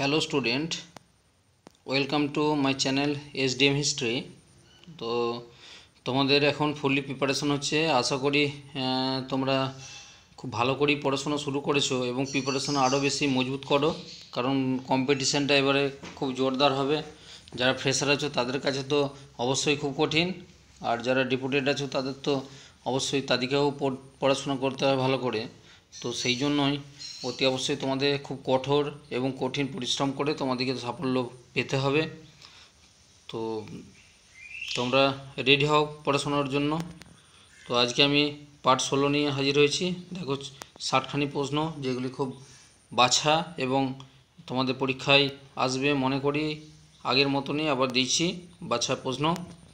Hello student, welcome to my channel SDM history. তো তোমাদের এখন ফুললি প্রিপারেশন হচ্ছে। আশা করি তোমরা খুব ভালো করেই পড়াশোনা শুরু করেছো এবং প্রিপারেশন আরও বেশি মজবুত করো, কারণ কম্পিটিশানটা এবারে খুব জোরদার হবে। যারা ফ্রেশার আছো তাদের কাছে তো অবশ্যই খুব কঠিন, আর যারা ডিপুটেড আছো তাদের তো অবশ্যই তাদেরকেও পড়াশোনা করতে হবে ভালো করে। তো সেই জন্যই অতি অবশ্যই তোমাদের খুব কঠোর এবং কঠিন পরিশ্রম করে তোমাদেরকে সাফল্য পেতে হবে। তো তোমরা রেডি হও পড়াশোনার জন্য। তো আজকে আমি পার্ট 16 নিয়ে হাজির হয়েছি। দেখো 60খানি প্রশ্ন, যেগুলি খুব বাছা এবং তোমাদের পরীক্ষায় আসবে মনে করি। আগের মতনই আবার দিয়েছি বাছা প্রশ্ন।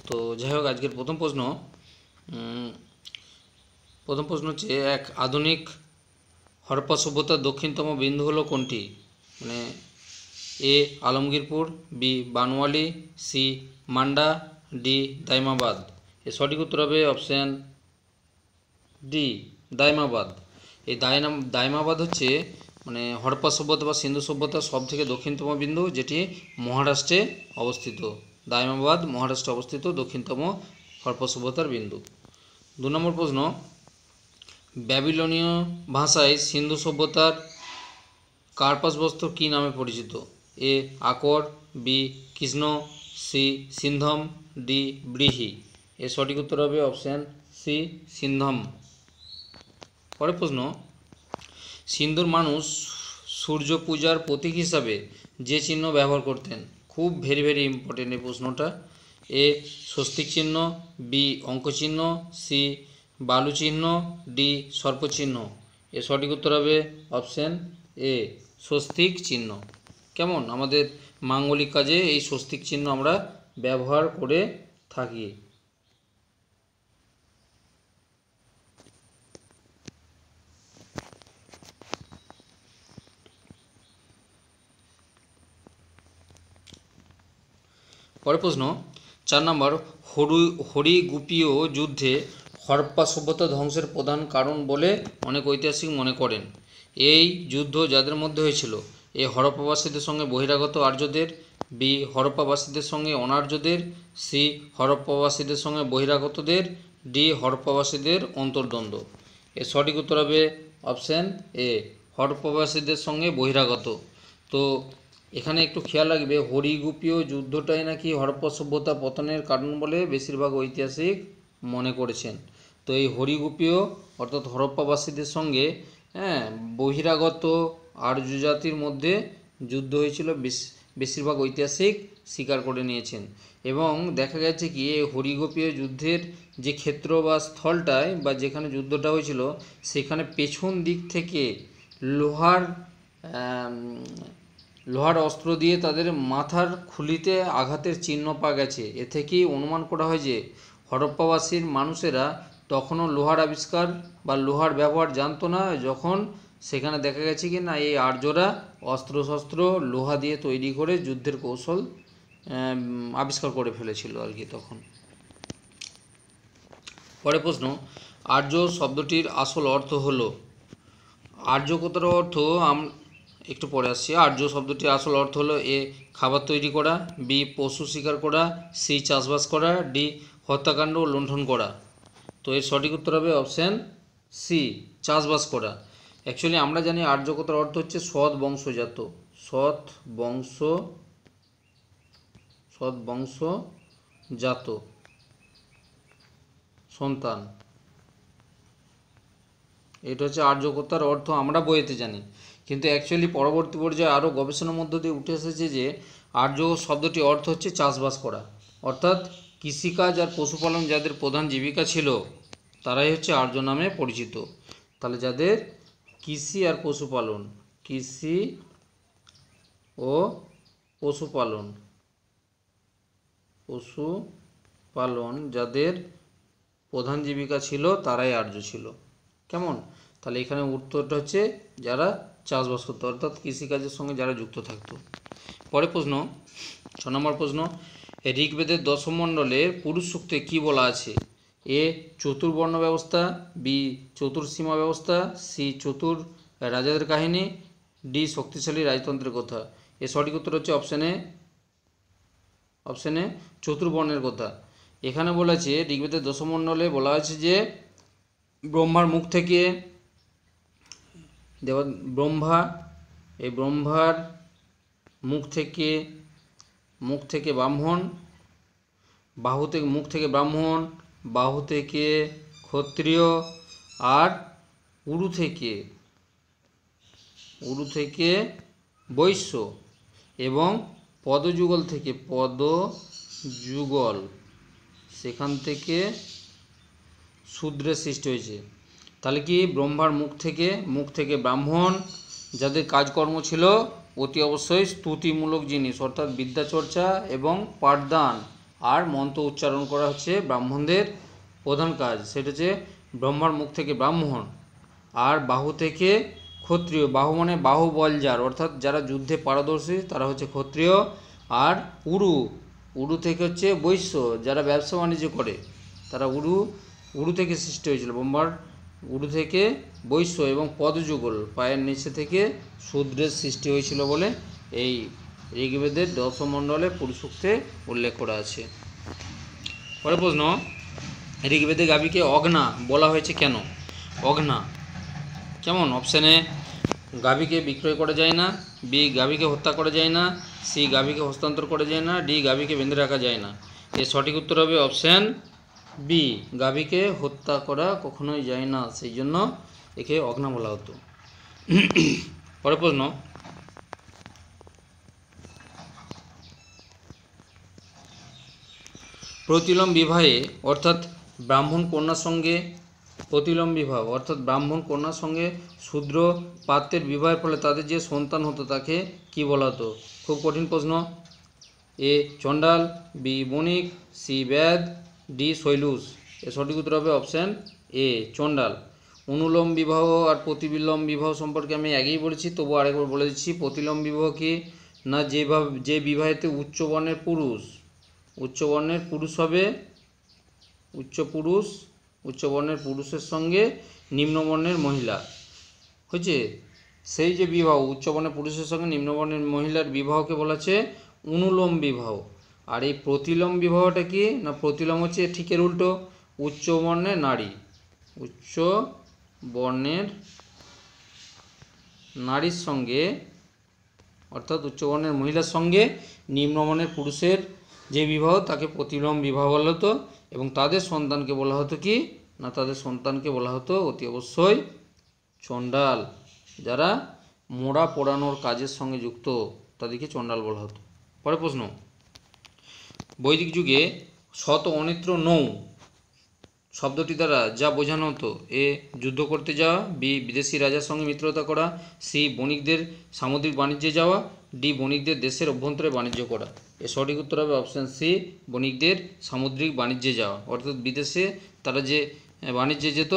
তো যাই হোক, আজকের প্রথম প্রশ্ন হচ্ছে, এক আধুনিক হরপ্পা সভ্যতার দক্ষিণতম বিন্দু হলো কোনটি? মানে এ আলমগীরপুর, বি বানওয়ালি, সি মান্ডা, ডি দাইমাবাদ। এর সঠিক উত্তর হবে অপশান ডি দাইমাবাদ। এই দাইমাবাদ হচ্ছে মানে হরপ্পা সভ্যতা বা সিন্ধু সভ্যতার সব থেকে দক্ষিণতম বিন্দু, যেটি মহারাষ্ট্রে অবস্থিত। দাইমাবাদ মহারাষ্ট্রে অবস্থিত দক্ষিণতম হরপ্পা সভ্যতার বিন্দু। 2 নম্বর প্রশ্ন, ব্যাবিলনীয় ভাষায় সিন্ধু সভ্যতার কার্পাস বস্ত্র কী নামে পরিচিত? এ আকর, বি কৃষ্ণ, সি সিন্ধম, ডি ব্রিহি। এর সঠিক উত্তর হবে অপশান সি সিন্ধম। পরের প্রশ্ন, সিন্ধুর মানুষ সূর্য পূজার প্রতীক হিসাবে যে চিহ্ন ব্যবহার করতেন? খুব ভেরি ইম্পর্টেন্ট এই প্রশ্নটা। এ স্বস্তিক চিহ্ন, বি অঙ্ক চিহ্ন, সি বালু চিহ্ন, ডি সর্প চিহ্ন। এর সঠিক উত্তর হবে অপশান এ স্বস্তিক চিহ্ন। কেমন, আমাদের মাঙ্গলিক কাজে এই স্বস্তিক চিহ্ন আমরা ব্যবহার করে থাকি। পরের প্রশ্ন 4 নম্বর, হরিগুপিয় যুদ্ধে হরপ্পা সভ্যতা ধ্বংসের প্রধান কারণ বলে অনেক ঐতিহাসিক মনে করেন। এই যুদ্ধ যাদের মধ্যে হয়েছিল? এ হরপ্পাবাসীদের সঙ্গে বহিরাগত আর্যদের, বি হরপ্পাবাসীদের সঙ্গে অনার্যদের, সি হরপ্পাবাসীদের সঙ্গে বহিরাগতদের, ডি হরপ্পাবাসীদের অন্তর্দ্বন্দ্ব। এর সঠিক উত্তর হবে অপশান এ হরপ্পাবাসীদের সঙ্গে বহিরাগত। তো এখানে একটু খেয়াল রাখবে, হরিগুপিয় যুদ্ধটাই নাকি হরপ্পা সভ্যতা পতনের কারণ বলে বেশিরভাগ ঐতিহাসিক মনে করেছেন। তো এই হরিগুপিয় অর্থাৎ হরপ্পাবাসীদের সঙ্গে বহিরাগত আর্য জাতির মধ্যে যুদ্ধ হয়েছিল, বেশিরভাগ ঐতিহাসিক স্বীকার করে নিয়েছেন। এবং দেখা গেছে কি, এই হরিগোপীয় যুদ্ধের যে ক্ষেত্র বা স্থলটায় বা যেখানে যুদ্ধটা হয়েছিল, সেখানে পেছন দিক থেকে লোহার অস্ত্র দিয়ে তাদের মাথার খুলিতে আঘাতের চিহ্ন পাওয়া গেছে। এ থেকেই অনুমান করা হয় যে হরপ্পাবাসীর মানুষেরা তখনও লোহার আবিষ্কার বা লোহার ব্যবহার জানতো না, যখন সেখানে দেখা গেছে কি না এই আর্যরা অস্ত্রশস্ত্র লোহা দিয়ে তৈরি করে যুদ্ধের কৌশল আবিষ্কার করে ফেলেছিল আর কি তখন। পরের প্রশ্ন, আর্য শব্দটির আসল অর্থ হলো? আর্য কথার অর্থ একটু পরে আসছি। আর্য শব্দটির আসল অর্থ হলো এ খাবার তৈরি করা, বি পশু শিকার করা, সি চাষবাস করা, ডি হত্যাকাণ্ড ও লুণ্ঠন করা। তো এর সঠিক উত্তর হবে অপশান সি চাষবাস করা। অ্যাকচুয়ালি আমরা জানি আর্য কথার অর্থ হচ্ছে সৎ বংশজাত সন্তান। এটা হচ্ছে আর্য কথার অর্থ, আমরা বইতে জানি। কিন্তু অ্যাকচুয়ালি পরবর্তী পর্যায়ে আরও গবেষণার মধ্য দিয়ে উঠে এসেছে যে আর্য শব্দটি অর্থ হচ্ছে চাষবাস করা, অর্থাৎ কৃষিকাজ আর পশুপালন যাদের প্রধান জীবিকা ছিল তারাই হচ্ছে আর্য নামে পরিচিত। তাহলে যাদের কৃষি ও পশুপালন যাদের প্রধান জীবিকা ছিল তারাই আর্য ছিল। কেমন, তাহলে এখানে উত্তরটা হচ্ছে যারা চাষবাস করতো, অর্থাৎ কৃষিকাজের সঙ্গে যারা যুক্ত থাকতো। পরের প্রশ্ন 6 নম্বর প্রশ্ন, ঋগ্বেদের দশম মণ্ডলের পুরুষ সূক্তে কী বলা আছে? এ চতুর্বর্ণ ব্যবস্থা, বি চতুর্সীমা ব্যবস্থা, সি চতুর রাজাদের কাহিনী, ডি শক্তিশালী রাজতন্ত্রের কথা। এর সঠিক উত্তর হচ্ছে অপশানে চতুর্বর্ণের কথা। এখানে বলেছে ঋগ্বেদের দশমণ্ডলে বলা আছে যে ব্রহ্মার মুখ থেকে ব্রহ্মার মুখ থেকে ব্রাহ্মণ, বাহু থেকে ক্ষত্রিয়, আর উরু থেকে বৈশ্য, এবং পদযুগল সেখান থেকে শূদ্রের সৃষ্টি হয়েছে। তাহলে কি ব্রহ্মার মুখ থেকে ব্রাহ্মণ, যাদের কাজকর্ম ছিল অতি অবশ্যই স্তুতিমূলক জিনিস, অর্থাৎ বিদ্যাচর্চা এবং পাঠদান আর মন্ত্র উচ্চারণ করা হচ্ছে ব্রাহ্মণদের প্রধান কাজ। সেটা হচ্ছে ব্রহ্মার মুখ থেকে ব্রাহ্মণ, আর বাহু থেকে ক্ষত্রিয়, বাহু মানে বাহুবল যার, অর্থাৎ যারা যুদ্ধে পারদর্শী তারা হচ্ছে ক্ষত্রিয়, আর উরু থেকে হচ্ছে বৈশ্য, যারা ব্যবসা বাণিজ্য করে তারা উরু থেকে সৃষ্টি হয়েছিল, ব্রহ্মার উরু থেকে বৈশ্য, এবং পদযুগল পায়ের নিচে থেকে শূদ্রের সৃষ্টি হয়েছিল বলে এই ঋগ্বেদের দশমণ্ডলে পুরুষসূক্তে উল্লেখ করা আছে। পরের প্রশ্ন, ঋগ্বেদে গাভীকে অঘ্না বলা হয়েছে কেন? অঘ্না কেমন? অপশানে গাভীকে বিক্রয় করা যায় না, বি গাভীকে হত্যা করা যায় না, সি গাভীকে হস্তান্তর করা যায় না, ডি গাভীকে বেঁধে রাখা যায় না। এর সঠিক উত্তর হবে অপশান বি, গাভীকে হত্যা করা কখনোই যায় না, সেই জন্য একে অঘ্না বলা হতো। পরের প্রশ্ন, প্রতিলোম বিবাহে অর্থাৎ ব্রাহ্মণ কন্যার সঙ্গে শূদ্র পাত্রের বিবাহের ফলে তাদের যে সন্তান হতো তাকে কি বলা হতো? খুব কঠিন প্রশ্ন। এ চণ্ডাল, বি বণিক, সি ব্যাদ, ডি শৈলুষ। এর সঠিক উত্তর হবে অপশান এ চণ্ডাল। অনুলোম বিবাহ আর প্রতিবিলোম বিবাহ সম্পর্কে আমি আগেই বলেছি, তবু আরেকবার বলে দিচ্ছি। প্রতিলোম বিবাহ কি না, যে বিবাহেতে উচ্চ বর্ণের পুরুষের সঙ্গে নিম্নবর্ণের মহিলা হয়েছে, সেই যে বিবাহ উচ্চবর্ণের পুরুষের সঙ্গে নিম্নবর্ণের মহিলার বিবাহকে বলা হচ্ছে অনুলোম বিবাহ। আর এই প্রতিলোম বিবাহটা কি না, প্রতিলোম হচ্ছে ঠিকের উল্টো, উচ্চ বর্ণের নারীর সঙ্গে, অর্থাৎ উচ্চবর্ণের মহিলার সঙ্গে নিম্নবর্ণের পুরুষের যে বিবাহ তাকে প্রতিলোম বিবাহ বলা হতো, এবং তাদের সন্তানকে বলা হতো কি না, তাদের সন্তানকে বলা হতো অতি অবশ্যই চণ্ডাল। যারা মোড়া পোড়ানোর কাজের সঙ্গে যুক্ত তাদেরকে চণ্ডাল বলা হতো। পরের প্রশ্ন, বৈদিক যুগে শত অনিত্র নৌ শব্দটি দ্বারা যা বোঝানো হতো? এ যুদ্ধ করতে যাওয়া, বি বিদেশি রাজার সঙ্গে মিত্রতা করা, সি বণিকদের সামুদ্রিক বাণিজ্যে যাওয়া, ডি বণিকদের দেশের অভ্যন্তরে বাণিজ্য করা। এর সঠিক উত্তর হবে অপশান সি, বণিকদের সামুদ্রিক বাণিজ্যে যাওয়া। অর্থাৎ বিদেশে তারা যে বাণিজ্যে যেত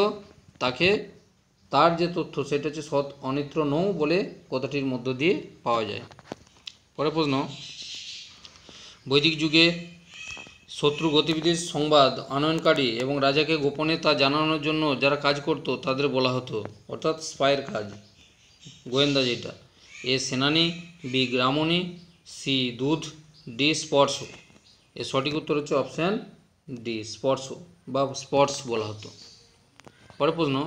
তার যে তথ্য সেটা হচ্ছে শত অনিত্র নৌ বলে কথাটির মধ্য দিয়ে পাওয়া যায়। পরের প্রশ্ন, বৈদিক যুগে শত্রু গতিবিধির সংবাদ আনয়নকারী এবং রাজাকে গোপনে তা জানানোর জন্য যারা কাজ করত তাদের বলা হতো, অর্থাৎ স্পাইয়ের কাজ, গোয়েন্দা যেটা। এ সেনানী, বি গ্রামণী, সি দুধ, ডি স্পর্শ। এর সঠিক উত্তর হচ্ছে অপশান ডি স্পর্শ বা স্পর্শ বলা হতো। পরের প্রশ্ন,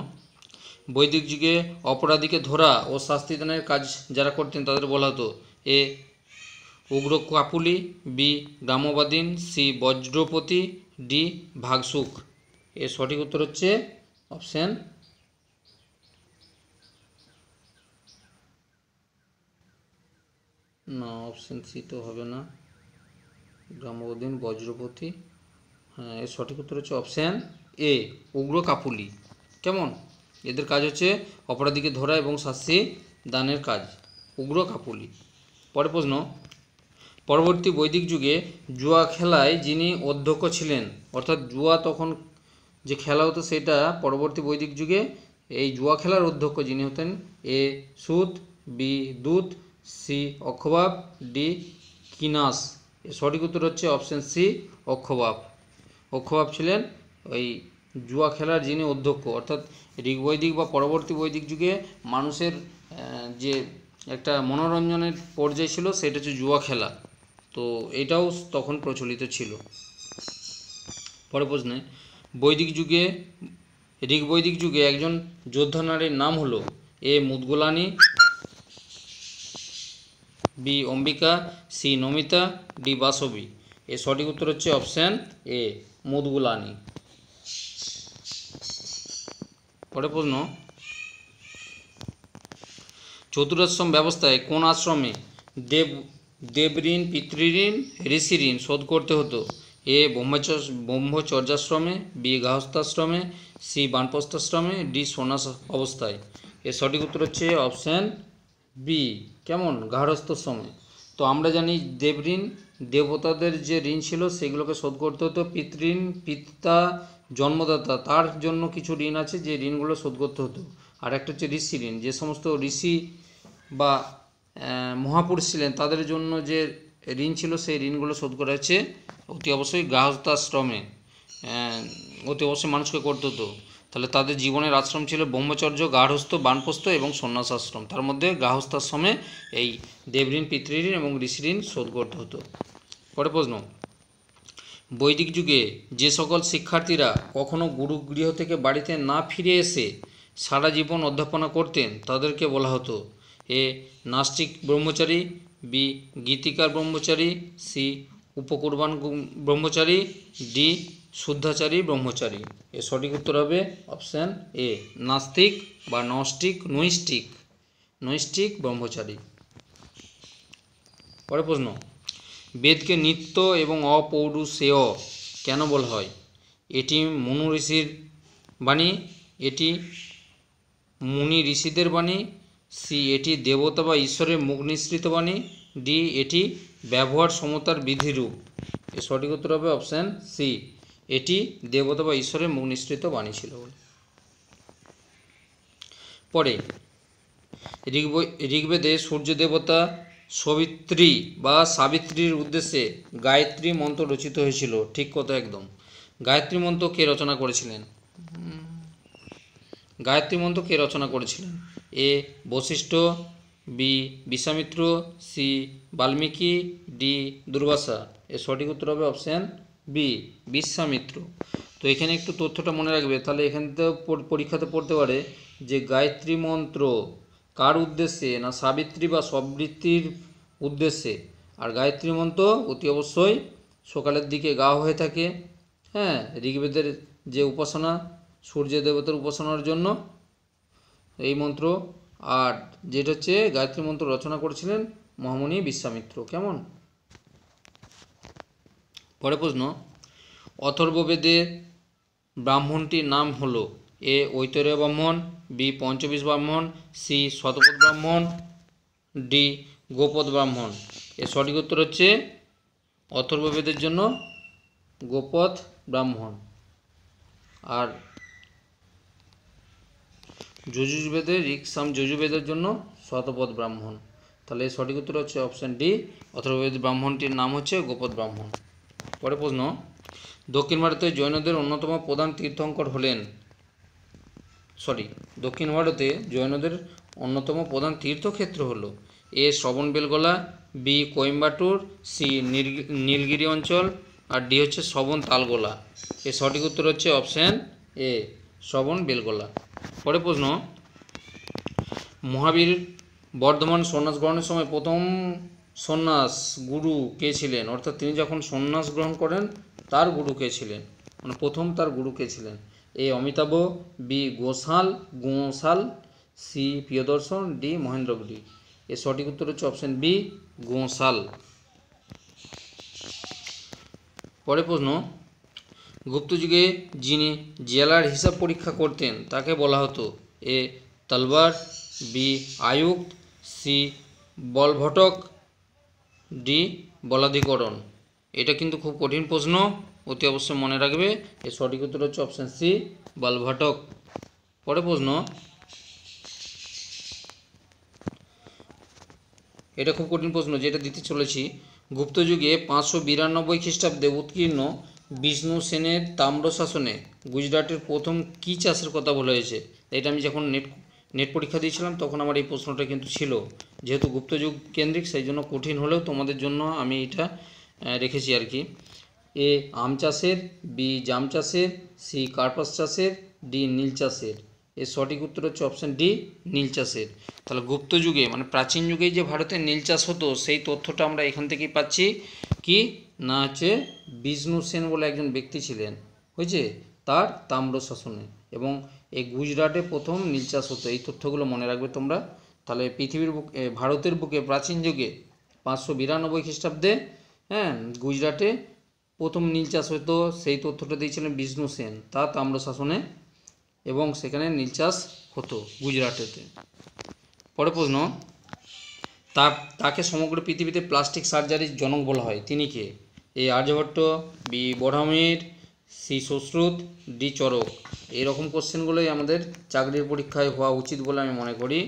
বৈদিক যুগে অপরাধীকে ধরা ও শাস্তিদানের কাজ যারা করতেন তাদের বলা হতো? এ উগ্র কাপুলি, বি গ্রামবাদীন, সি বজ্রপতি, ডি ভাগসুক। এর সঠিক উত্তর হচ্ছে অপশান অপশান সি তো হবে না, গ্রামবাদীন বজ্রপতি। হ্যাঁ, এর সঠিক উত্তর হচ্ছে অপশান এ উগ্র কাপুলি। কেমন? এদের কাজ হচ্ছে অপরাধীকে ধরা এবং শাস্তি দানের কাজ, উগ্র কাপুলি। পরের প্রশ্ন, পরবর্তী বৈদিক যুগে জুয়া খেলায় যিনি অধ্যক্ষ ছিলেন, অর্থাৎ জুয়া তখন যে খেলা হতো সেটা পরবর্তী বৈদিক যুগে এই জুয়া খেলার অধ্যক্ষ যিনি হতেন? এ সুত, বি দুধ, সি অক্ষবাব, ডি কিনাস। এর সঠিক উত্তর হচ্ছে অপশান সি অক্ষবাব ছিলেন ওই জুয়া খেলার যিনি অধ্যক্ষ। অর্থাৎ ঋগ্বৈদিক বা পরবর্তী বৈদিক যুগে মানুষের যে একটা মনোরঞ্জনের পর্যায়ে ছিল, সেটা হচ্ছে জুয়া খেলা। তো এটাও তখন প্রচলিত ছিল। পরের প্রশ্নে, বৈদিক যুগে ঋগ্বৈদিক যুগে একজন যোদ্ধা নারীর নাম হলো A Mudgalani, B Ambika, C Namita, D Basabi. এর সঠিক উত্তর হচ্ছে অপশান এ মুদগলানি। পরের প্রশ্ন, চতুরাশ্রম ব্যবস্থায় কোন আশ্রমে দেবঋণ, পিতৃঋণ, ঋষি ঋণ শোধ করতে হতো? এ ব্রহ্মচর্যাশ্রমে, বি গাহস্থাশ্রমে, সি বানপ্রস্থাশ্রমে, ডি সন্ন্যাস অবস্থায়। এর সঠিক উত্তর হচ্ছে অপশান বি, কেমন, গার্হস্থ্যাশ্রমে। তো আমরা জানি দেবঋণ, দেবতাদের যে ঋণ ছিল সেগুলোকে শোধ করতে হতো। পিতৃঋণ, পিতা জন্মদাতা, তার জন্য কিছু ঋণ আছে যে ঋণগুলো শোধ করতে হতো। আর একটা হচ্ছে ঋষি ঋণ, যে সমস্ত ঋষি বা মহাপুরুষ ছিলেন তাদের জন্য যে ঋণ ছিল সেই ঋণগুলো শোধ করা হচ্ছে অতি অবশ্যই গার্হস্থ্যাশ্রমে, অতি অবশ্যই মানুষকে করতে হতো। তাহলে তাদের জীবনের আশ্রম ছিল ব্রহ্মচর্য, গার্হস্থ, বানপ্রস্থ এবং সন্ন্যাস আশ্রম। তার মধ্যে গার্হস্থ্যাশ্রমে এই দেবঋণ, পিতৃঋণ এবং ঋষি ঋণ শোধ করতে হতো। পরের প্রশ্ন, বৈদিক যুগে যে সকল শিক্ষার্থীরা কখনো গুরুগৃহ থেকে বাড়িতে না ফিরে এসে সারা জীবন অধ্যাপনা করতেন তাদেরকে বলা হতো এ নাস্তিক ব্রহ্মচারী, বি গীতিকার ব্রহ্মচারী, সি উপকুরবান ব্রহ্মচারী, ডি শুদ্ধাচারী ব্রহ্মচারী। এর সঠিক উত্তর হবে অপশান এ নাস্তিক বা নৈষ্ঠিক ব্রহ্মচারী। পরের প্রশ্ন, বেদকে নিত্য এবং অপৌরুষেয় কেন বলা হয়? এটি মনু ঋষির বাণী, এটি মুনি ঋষিদের বাণী, সি এটি দেবতা বা ঈশ্বরের মুখ নিঃসৃত বাণী, ডি এটি ব্যবহার সমতার বিধিরূপ। এর সঠিক উত্তর হবে অপশান সি, এটি দেবতা বা ঈশ্বরের মুখ নিঃসৃত বাণী ছিল বলে। পরে ঋগ্বেদে সূর্য দেবতা সবিত্রী বা সাবিত্রীর উদ্দেশ্যে গায়ত্রী মন্ত্র রচিত হয়েছিল, ঠিক কথা একদম। গায়ত্রী মন্ত্র কে রচনা করেছিলেন? A Vashishtha, B Vishwamitra, C Valmiki, D Durvasa. এর সঠিক উত্তর হবে অপশান বি বিশ্বামিত্র। তো এখানে একটু তথ্যটা মনে রাখবে, তাহলে এখান থেকে পরীক্ষাতে পড়তে পারে যে গায়ত্রী মন্ত্র কার উদ্দেশ্যে, না সাবিত্রী বা সবৃত্তির উদ্দেশ্যে। আর গায়ত্রী মন্ত্র অতি অবশ্যই সকালের দিকে গাওয়া হয়ে থাকে, হ্যাঁ, ঋগ্বেদের যে উপাসনা, সূর্য দেবতার উপাসনার জন্য এই মন্ত্র। আর যেটা হচ্ছে গায়ত্রী মন্ত্র রচনা করেছিলেন মহামুনি বিশ্বামিত্র, কেমন। পরে প্রশ্ন, অথর্ববেদের ব্রাহ্মণটির নাম হলো এ ঐতরেয় ব্রাহ্মণ, বি পঞ্চবিশ ব্রাহ্মণ, সি শতপথ ব্রাহ্মণ, ডি গোপদ ব্রাহ্মণ। এর সঠিক উত্তর হচ্ছে অথর্ববেদের জন্য গোপদ ব্রাহ্মণ, আর যজুর্বেদের ঋক্সাম যজুর্বেদের জন্য শতপথ ব্রাহ্মণ। তাহলে এর সঠিক উত্তর হচ্ছে অপশান ডি, অথর্ববেদ ব্রাহ্মণটির নাম হচ্ছে গোপদ ব্রাহ্মণ। পরে প্রশ্ন, দক্ষিণ ভারতে জৈনদের অন্যতম প্রধান তীর্থঙ্কর হলেন, দক্ষিণ ভারতে জৈনদের অন্যতম প্রধান তীর্থক্ষেত্র হলো এ শ্রবণবেলগোলা, বি কোয়েম্বাটুর, সি নীলগিরি অঞ্চল, আর ডি হচ্ছে শ্রবণ তালগোলা। এর সঠিক উত্তর হচ্ছে অপশান এ শ্রবণবেলগোলা। পরে প্রশ্ন, মহাবীর বর্ধমান সন্ন্যাস গ্রহণের সময় প্রথম সন্ন্যাস গুরু কে ছিলেন? অর্থাৎ তিনি যখন সন্ন্যাস গ্রহণ করেন তার গুরু কে ছিলেন, মানে প্রথম তার গুরু কে ছিলেন? এ অমিতাভ, বি গোসাল, সি প্রিয়দর্শন, ডি মহেন্দ্রগিরি। এর সঠিক উত্তর হচ্ছে অপশান বি গোসাল। পরে প্রশ্ন, গুপ্তযুগে যিনি জেলার হিসাব পরীক্ষা করতেন তাকে বলা হতো এ তলবার, বি আয়ুক্ত, সি বলভটক, ডি বলাধিকরণ। এটা কিন্তু খুব কঠিন প্রশ্ন, অতি অবশ্যই মনে রাখবে। এর সঠিক উত্তর হচ্ছে অপশান সি বলভটক। পরে প্রশ্ন, এটা খুব কঠিন প্রশ্ন যেটা দিতে চলেছি। গুপ্তযুগে 592 খ্রিস্টাব্দে উৎকীর্ণ বিষ্ণু সেনের তাম্র শাসনে গুজরাটের প্রথম কী চাষের কথা বলা হয়েছে? এটা আমি যখন নেট পরীক্ষা দিয়েছিলাম তখন আমার এই প্রশ্নটা কিন্তু ছিল যেহেতু গুপ্তযুগ কেন্দ্রিক সেই জন্য কঠিন হলেও তোমাদের জন্য আমি এটা রেখেছি আর কি। এ আম চাষের, বি জাম চাষের, সি কার্পাস চাষের, ডি নীল চাষের। এর সঠিক উত্তর হচ্ছে অপশান ডি নীল চাষের। তাহলে গুপ্ত যুগে মানে প্রাচীন যুগে যে ভারতে নীল চাষ হতো সেই তথ্যটা আমরা এখান থেকেই পাচ্ছি। কি না হচ্ছে বিষ্ণু সেন বলে একজন ব্যক্তি ছিলেন, হয়েছে, তার তাম্র শাসনে, এবং এই গুজরাটে প্রথম নীল চাষ হতো। এই তথ্যগুলো মনে রাখবে তোমরা। তাহলে পৃথিবীর বুকে ভারতের বুকে প্রাচীন যুগে 592 খ্রিস্টাব্দে, হ্যাঁ, গুজরাটে প্রথম নীল চাষ হতো, সেই তথ্যটা দিয়েছিলেন বিষ্ণু সেন তার তাম্র শাসনে, এবং সেখানে নীল চাষ হতো গুজরাটেতে। পরে প্রশ্ন, তাকে সমগ্র পৃথিবীতে প্লাস্টিক সার্জারির জনক বলা হয়, তিনি কে? A Aryabhata, B Varahamihira, C Sushruta, D Charaka. এইরকম কোশ্চেনগুলোই আমাদের চাকরির পরীক্ষায় হওয়া উচিত বলে আমি মনে করি।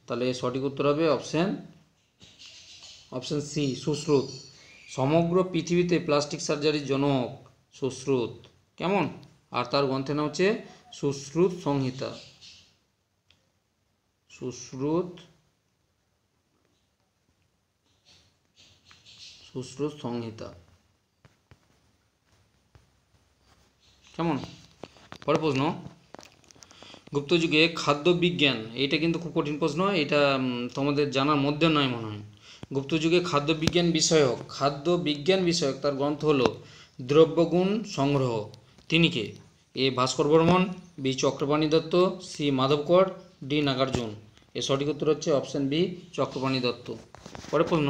তাহলে সঠিক উত্তর হবে অপশান সি সুশ্রুত। সমগ্র পৃথিবীতে প্লাস্টিক সার্জারির জনক সুশ্রুত, কেমন? আর তার গ্রন্থের নাম হচ্ছে সুশ্রুত সংহিতা। সুশ্রুত সংহিতা, কেমন? পরে প্রশ্ন, গুপ্তযুগে খাদ্য বিজ্ঞান, এইটা কিন্তু খুব কঠিন প্রশ্ন, এটা তোমাদের জানার মধ্যে নয় মনে হয়। গুপ্তযুগে খাদ্য বিজ্ঞান বিষয়ক তার গ্রন্থ হলো দ্রব্যগুণ সংগ্রহ, তিনি কে? A Bhaskar Varman, B Chakrapani Datta, C Madhavkar, D Nagarjuna. এর সঠিক উত্তর হচ্ছে অপশান বি চক্রপাণি দত্ত। পরে প্রশ্ন,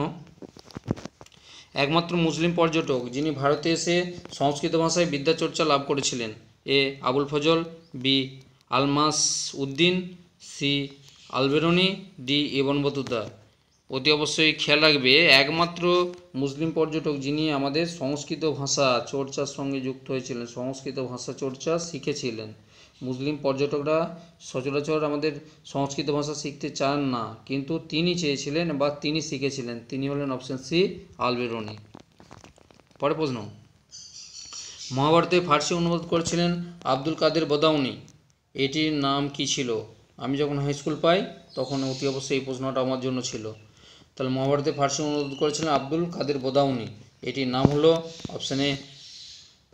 একমাত্র মুসলিম পর্যটক যিনি ভারতে এসে সংস্কৃত ভাষায় বিদ্যাচর্চা লাভ করেছিলেন, A Abul Fazl, B Almas Uddin, C Alberuni, D Ibn Battuta. অতি অবশ্যই খেয়াল রাখবে, একমাত্র মুসলিম পর্যটক যিনি আমাদের সংস্কৃত ভাষা চর্চার সঙ্গে যুক্ত হয়েছিলেন, সংস্কৃত ভাষা চর্চা শিখেছিলেন। মুসলিম পর্যটকরা সচরাচর আমাদের সংস্কৃত ভাষা শিখতে চান না, কিন্তু তিনি চেয়েছিলেন বা তিনি শিখেছিলেন, তিনি হলেন অপশান সি আলবেরনি। পরে প্রশ্ন, মহাভারতে ফার্সি অনুবাদ করেছিলেন আব্দুল কাদের বদাউনি, এটির নাম কি ছিল? আমি যখন হাই স্কুল পাই তখন অতি অবশ্যই এই প্রশ্নটা আমার জন্য ছিল। তাহলে মহাভারতে ফার্সি অনুবাদ করেছিলেন আব্দুল কাদের বদাউনি, এটির নাম হলো option A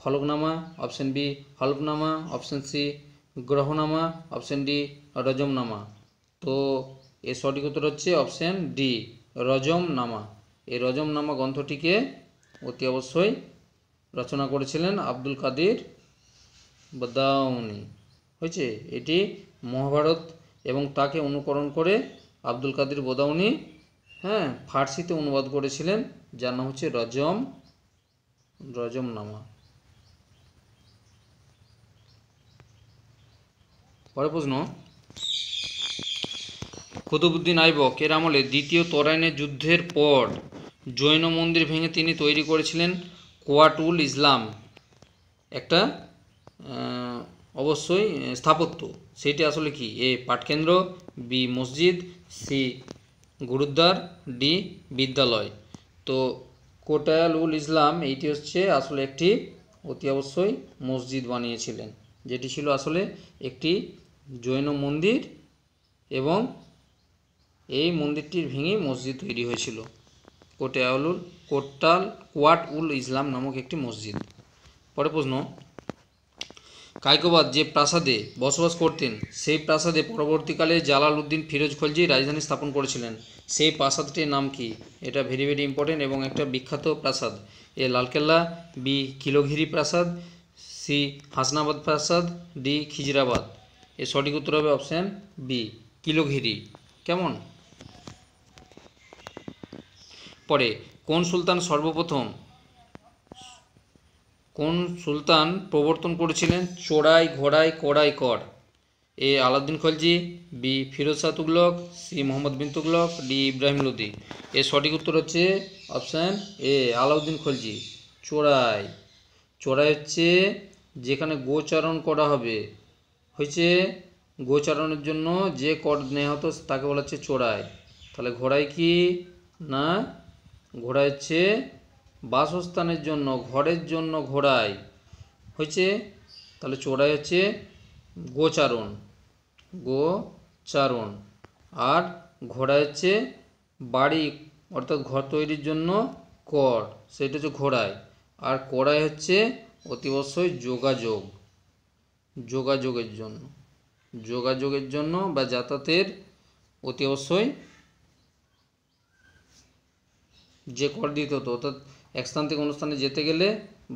Falaknama, option B Halafnama, option C Grahanama, option D Razmnama. তো এর সঠিক উত্তর হচ্ছে অপশান ডি রজমনামা। এই রজমনামা গ্রন্থটিকে অতি অবশ্যই রচনা করেছিলেন আব্দুল কাদের বদাউনি, হয়েছে। এটি মহাভারত এবং তাকে অনুকরণ করে আব্দুল কাদের বদাউনি, হ্যাঁ, ফার্সিতে অনুবাদ করেছিলেন, যার নাম হচ্ছে রজমনামা। পরে প্রশ্ন, কুতুবউদ্দিন আইবক এর আমলে দ্বিতীয় তরাইনের যুদ্ধের পর জৈন মন্দির ভেঙে তিনি তৈরি করেছিলেন কোয়াট-উল ইসলাম, একটা অবশ্যই স্থাপত্য, সেটি আসলে কি? এ পাটকেন্দ্র, বি মসজিদ, সি গুরুদ্বার, ডি বিদ্যালয়। তো কোটায়াল-উল ইসলাম এইটি হচ্ছে আসলে একটি অতি অবশ্যই মসজিদ বানিয়েছিলেন, যেটি ছিল আসলে একটি জৈন মন্দির, এবং এই মন্দিরটির ভেঙে মসজিদ তৈরি হয়েছিল, কোয়াট-উল ইসলাম নামক একটি মসজিদ। পরে প্রশ্ন, কায়কোবাদ যে প্রাসাদে বসবাস করতেন সেই প্রাসাদে পরবর্তীকালে জালাল উদ্দিন ফিরোজ খলজি রাজধানী স্থাপন করেছিলেন, সেই প্রাসাদটির নাম কি? এটা ভেরি ভেরি ইম্পর্টেন্ট এবং একটা বিখ্যাত প্রাসাদ। এ লালকেল্লা, বি কিলোঘিরি প্রাসাদ, সি হাসনাবাদ প্রাসাদ, ডি খিজরাবাদ। এর সঠিক উত্তর হবে অপশান বি কিলোঘিরি, কেমন? পরে কোন সুলতান প্রবর্তন করেছিলেন চোরাই ঘোড়ায় কড়াই কর? এ Alauddin Khalji, B Firoz Shah Tughlaq, C Mohammad bin Tughlaq, D Ibrahim Lodi. এর সঠিক উত্তর হচ্ছে অপশান এ আলাউদ্দিন খলজি। চোরাই হচ্ছে যেখানে গোচারণ করা হবে, হয়েছে, গোচারণের জন্য যে কর নেওয়া হতো তাকে বলা হচ্ছে চোরাই। তাহলে ঘোড়াই কি না, ঘোড়াই হচ্ছে বাসস্থানের জন্য, ঘরের জন্য ঘোড়াই, হয়েছে। তাহলে চোরাই হচ্ছে গোচারণ, আর ঘোড়াই হচ্ছে বাড়ি অর্থাৎ ঘর তৈরির জন্য কর, সেটা হচ্ছে ঘোড়ায়। আর কড়াই হচ্ছে অতি অবশ্যই যোগাযোগের জন্য, যোগাযোগের জন্য বা যাতায়াতের অতি অবশ্যই যে কর দিতে হতো, অর্থাৎ এক স্থান থেকে অন্য স্থানে যেতে গেলে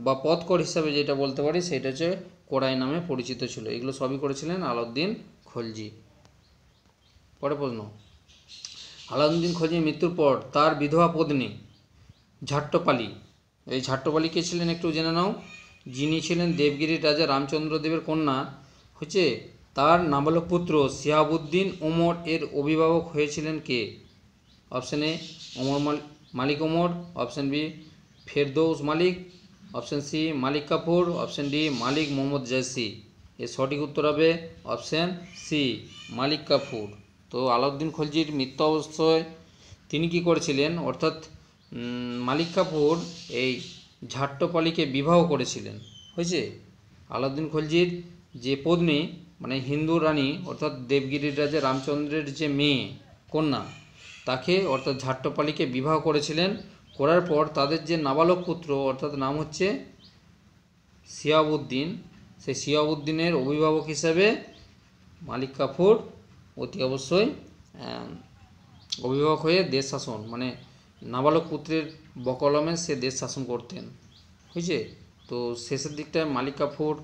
বা পথ কর হিসাবে যেটা বলতে পারি সেটা হচ্ছে কড়াই নামে পরিচিত ছিল। এগুলো সবই করেছিলেন আলাউদ্দিন খলজি। পরে প্রশ্ন, আলাউদ্দিন খলজির মৃত্যুর পর তার বিধবা পত্নী ঝাট্টপালি, এই ঝাট্টপালি কে ছিলেন একটু জেনে নাও। যিনি ছিলেন দেবগিরির রাজা রামচন্দ্র দেবের কন্যা, হচ্ছে তার নাবালক পুত্র শিহাবুদ্দিন ওমর এর অভিভাবক হয়েছিলেন কে? Option A Omar Malik Omar, option B Ferdous Malik, option C Malik Kafur, option D Malik Muhammad Jaisi. এর সঠিক উত্তর হবে অপশান সি মালিক কাফুর। তো আলাউদ্দিন খলজির মৃত্যু অবস্থায় তিনি কি করেছিলেন, অর্থাৎ মালিক কাফুর এই ঝাট্টপালিকে বিবাহ করেছিলেন। হয়েছে, আলাউদ্দিন খলজির যে পত্নী মানে হিন্দু রানী অর্থাৎ দেবগিরির রাজা রামচন্দ্রের যে মেয়ে কন্যা, তাকে অর্থাৎ ঝাট্টপালিকে বিবাহ করেছিলেন। করার পর তাদের যে নাবালক পুত্র অর্থাৎ নাম হচ্ছে শিহাবুদ্দিন, সেই শিহাবুদ্দিনের অভিভাবক হিসাবে মালিক কাফুর অতি অবশ্যই অভিভাবক হয়ে দেশ শাসন মানে নাবালক পুত্রের বকলমে সে দেশ শাসন করতেন। বুঝছে, তো শেষের দিকটায় মালিক কাফুর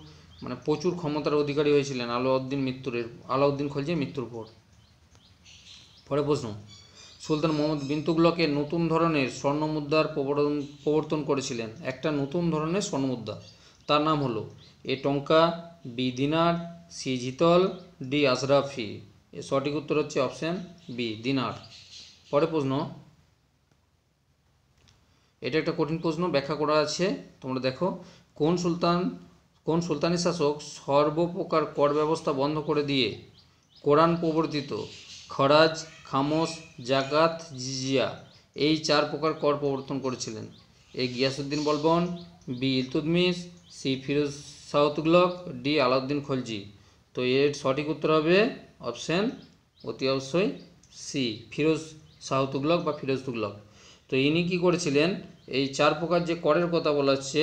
মানে প্রচুর ক্ষমতার অধিকারী হয়েছিলেন আলাউদ্দিন খলজির মৃত্যুর পর। পরে প্রশ্ন, সুলতান মোহাম্মদ বিন তুগলকের নতুন ধরনের স্বর্ণমুদ্রার প্রবর্তন করেছিলেন, একটা নতুন ধরনের স্বর্ণমুদ্রা, তার নাম হলো এ টঙ্কা, বি দিনার, সি জিতল, ডি আশরাফি। এর সঠিক উত্তর হচ্ছে অপশান বি দিনার। পরে প্রশ্ন, এটা একটা কঠিন প্রশ্ন, ব্যাখ্যা করা আছে, তোমরা দেখো। কোন সুলতানি শাসক সর্বপ্রকার কর ব্যবস্থা বন্ধ করে দিয়ে কোরআন প্রবর্তিত খরাজ, খামোশ, জাকাত, জিজিয়া এই 4 প্রকার কর প্রবর্তন করেছিলেন? A Ghiyasuddin Balban, B Iltutmish, C Firoz Shah Tughlaq, D Alauddin Khalji. তো এর সঠিক উত্তর হবে অপশান অতি অবশ্যই সি ফিরোজ শাহ তুগলক বা ফিরোজ তুগলক। তো ইনি কি করেছিলেন, এই 4 প্রকার যে করের কথা বলা হচ্ছে,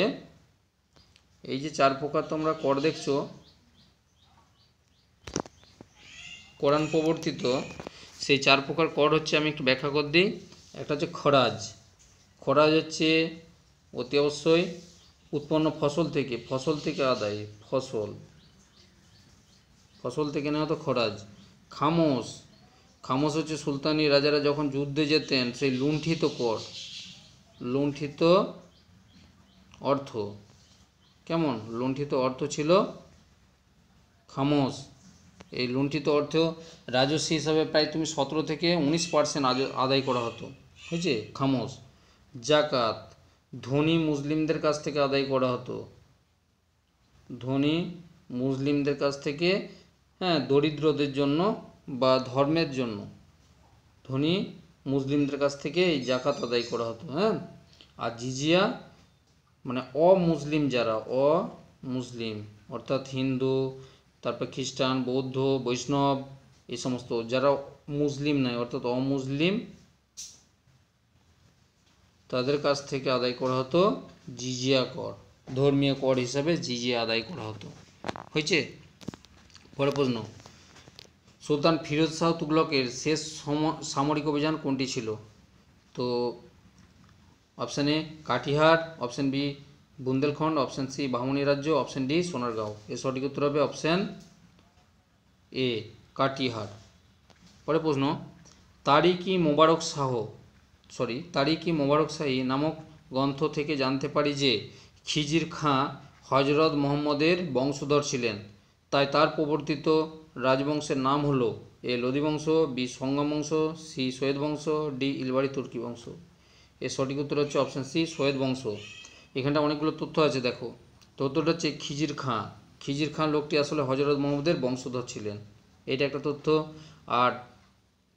এই যে 4 প্রকার তোমরা কর দেখছো কোরআন প্রবর্তিত, সেই 4 প্রকার কর হচ্ছে, আমি একটু ব্যাখ্যা করে দিই। একটা হচ্ছে খরাজ, খরাজ হচ্ছে অতি অবশ্যই উৎপন্ন ফসল থেকে আদায়, ফসল থেকে নেওয়া তো খরাজ। খামোশ, খামোশ হচ্ছে সুলতানি রাজারা যখন যুদ্ধে যেতেন সেই লুণ্ঠিত কর, লুণ্ঠিত অর্থ, কেমন লুণ্ঠিত অর্থ ছিল খামোশ। এই লুণ্ঠিত অর্থ রাজস্ব হিসাবে প্রায় তুমি 17 থেকে 19% আদায় করা হতো, বুঝছে খামোশ। জাকাত, ধনী মুসলিমদের কাছ থেকে আদায় করা হতো, ধনী মুসলিমদের কাছ থেকে, হ্যাঁ, দরিদ্রদের জন্য বা ধর্মের জন্য ধনী মুসলিমদের কাছ থেকে এই জাকাত আদায় করা হতো, হ্যাঁ। আর জিজিয়া মানে অমুসলিম, যারা অমুসলিম অর্থাৎ হিন্দু, তারপর খ্রিস্টান, বৌদ্ধ, বৈষ্ণব, এই সমস্ত যারা মুসলিম নয় অর্থাৎ অমুসলিম, তাদের কাছ থেকে আদায় করা হতো জিজিয়া কর, ধর্মীয় কর হিসাবে জিজিয়া আদায় করা হতো। হয়েছে, পরে প্রশ্ন, সুলতান ফিরোজ শাহ তুগলকের শেষ সামরিক অভিযান কোনটি ছিল? তো option A Katihar, option B Bundelkhand, option C Bahmani রাজ্য, অপশান ডি সোনারগাঁও। এর সঠিক উত্তর হবে অপশান এ কাটিহার। পরে প্রশ্ন, তারিক-ই মোবারক শাহী নামক গ্রন্থ থেকে জানতে পারি যে খিজির খাঁ হজরত মোহাম্মদের বংশধর ছিলেন, তাই তার প্রবর্তিত রাজবংশের নাম হলো এ লোদি বংশ, বি সঙ্গম বংশ, সি সৈয়দ বংশ, ডি ইলবাড়ি তুর্কি বংশ। এর সঠিক উত্তর হচ্ছে অপশান সি সৈয়দ বংশ। এখানটা অনেকগুলো তথ্য আছে, দেখো। তথ্যটা হচ্ছে খিজির খাঁ লোকটি আসলে হজরত মোহাম্মদের বংশধর ছিলেন, এটা একটা তথ্য। আর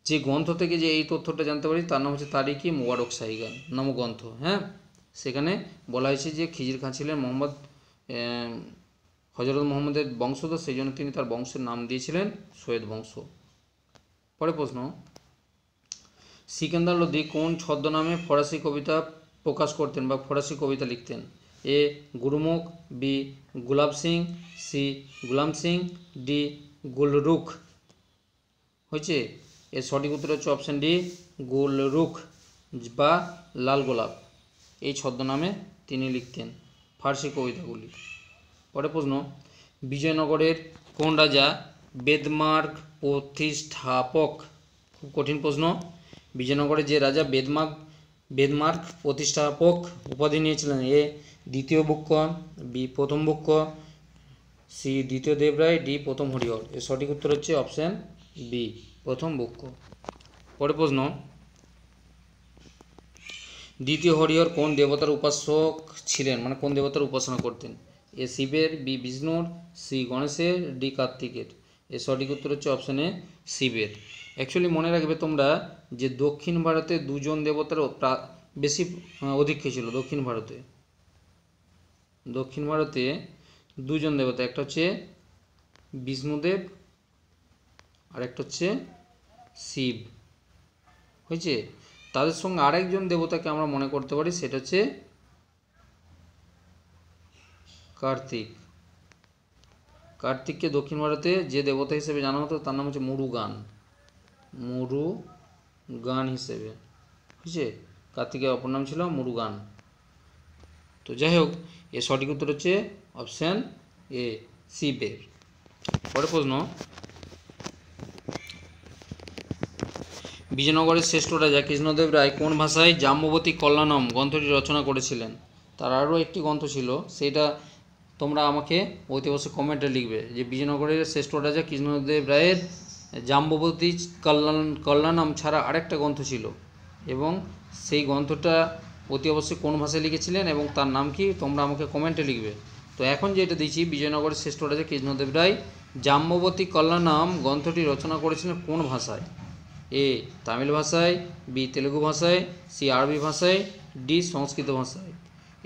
যে গ্রন্থ থেকে যে এই তথ্যটা জানতে পারি তার নাম হচ্ছে তারিক-ই মোবারক শাহী নামক গ্রন্থ, হ্যাঁ। সেখানে বলা হয়েছে যে খিজির খাঁ ছিলেন হজরত মোহাম্মদের বংশধর, সেই জন্য তিনি তার বংশের নাম দিয়েছিলেন সৈয়দ বংশ। পরে প্রশ্ন, সিকান্দার লোদি কোন ছদ্মনামে ফরাসি কবিতা প্রকাশ করতেন বা ফরাসি কবিতা লিখতেন? এ গুরুমুখ, বি গুলাব সিং, সি গুলাম সিং, ডি গুলরুখ। হয়েছে, এর সঠিক উত্তর হচ্ছে অপশান ডি গুলরুখ বা লাল গোলাপ। এই ছদ্মনামে তিনি লিখতেন ফার্সি কবিতাগুলি। পরের প্রশ্ন, বিজয়নগরের কোন রাজা বেদমার্গ প্রতিষ্ঠাপক? খুব কঠিন প্রশ্ন। বিজয়নগরের যে রাজা বেদমার্গ প্রতিষ্ঠাপক উপাধি নিয়েছিলেন? এ দ্বিতীয় বুক্ক, বি প্রথম বুক্ক, সি দ্বিতীয় দেবরায়, ডি প্রথম হরিহর। এর সঠিক উত্তর হচ্ছে অপশান বি প্রথম বুক্ক। পরের প্রশ্ন, দ্বিতীয় হরিহর কোন দেবতার উপাসক ছিলেন, মানে কোন দেবতার উপাসনা করতেন? এ শিবের, বি বিষ্ণুর, সি গণেশের, ডি কার্তিকের। এর সঠিক উত্তর হচ্ছে অপশানে শিবের। অ্যাকচুয়ালি মনে রাখবে তোমরা যে দক্ষিণ ভারতে দুজন দেবতার বেশি অধিক্য ছিল। দক্ষিণ ভারতে দুজন দেবতা, একটা হচ্ছে বিষ্ণুদেব আর একটা হচ্ছে শিব। হয়েছে, তাদের সঙ্গে আরেকজন দেবতাকে আমরা মনে করতে পারি, সেটা হচ্ছে কার্তিক। কার্তিককে দক্ষিণ ভারতে যে দেবতা হিসেবে জানা হতো তার নাম হচ্ছে মুরুগান হিসেবে। বুঝছে, কার্তিকের অপর নাম ছিল মুরুগান। তো যাই হোক, এর সঠিক উত্তর হচ্ছে অপশান এ শিবের। পরের প্রশ্ন, বিজয়নগরের শ্রেষ্ঠ রাজা কৃষ্ণদেব রায় কোন ভাষায় জাম্ববতী কল্যাণম গ্রন্থটি রচনা করেছিলেন? তার আরও একটি গ্রন্থ ছিল, সেটা তোমরা আমাকে অতি অবশ্যই কমেন্টে লিখবে যে বিজয়নগরের শ্রেষ্ঠ রাজা কৃষ্ণদেব রায়ের জাম্ববতী কল্যাণম ছাড়া আরেকটা গ্রন্থ ছিল, এবং সেই গ্রন্থটা অতি অবশ্যই কোন ভাষায় লিখেছিলেন এবং তার নাম কি, তোমরা আমাকে কমেন্টে লিখবে। তো এখন যেটা দিচ্ছি, বিজয়নগরের শ্রেষ্ঠ রাজা কৃষ্ণদেব রায় জাম্ববতী কল্যাণম গ্রন্থটি রচনা করেছিলেন কোন ভাষায়? এ তামিল ভাষায়, বি তেলুগু ভাষায়, সি আরবি ভাষায়, ডি সংস্কৃত ভাষায়।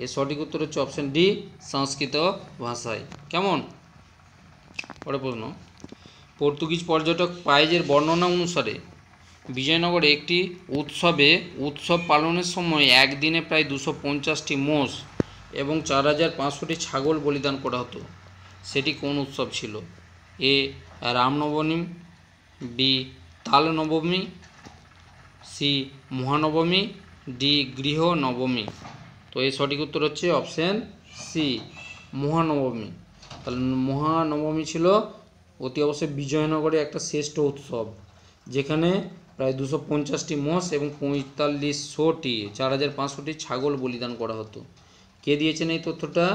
এর সঠিক উত্তর হচ্ছে অপশান ডি সংস্কৃত ভাষায়। কেমন? পরে প্রশ্ন, পর্তুগিজ পর্যটক পায়েজের বর্ণনা অনুসারে বিজয়নগরে একটি উৎসব পালনের সময় একদিনে প্রায় 250টি মোষ এবং 4500টি ছাগল বলিদান করা হতো। সেটি কোন উৎসব ছিল? এ রামনবমী, বি তাল নবমী, সি মহানবমী, ডি গৃহ নবমী। তো এর সঠিক উত্তর হচ্ছে অপশান সি মহানবমী। তাহলে মহানবমী ছিল অতি অবশ্যই বিজয়নগরে একটা শ্রেষ্ঠ উৎসব, যেখানে প্রায় 250টি মোষ এবং 4500টি ছাগল বলিদান করা হতো। কে দিয়েছেন এই তথ্যটা?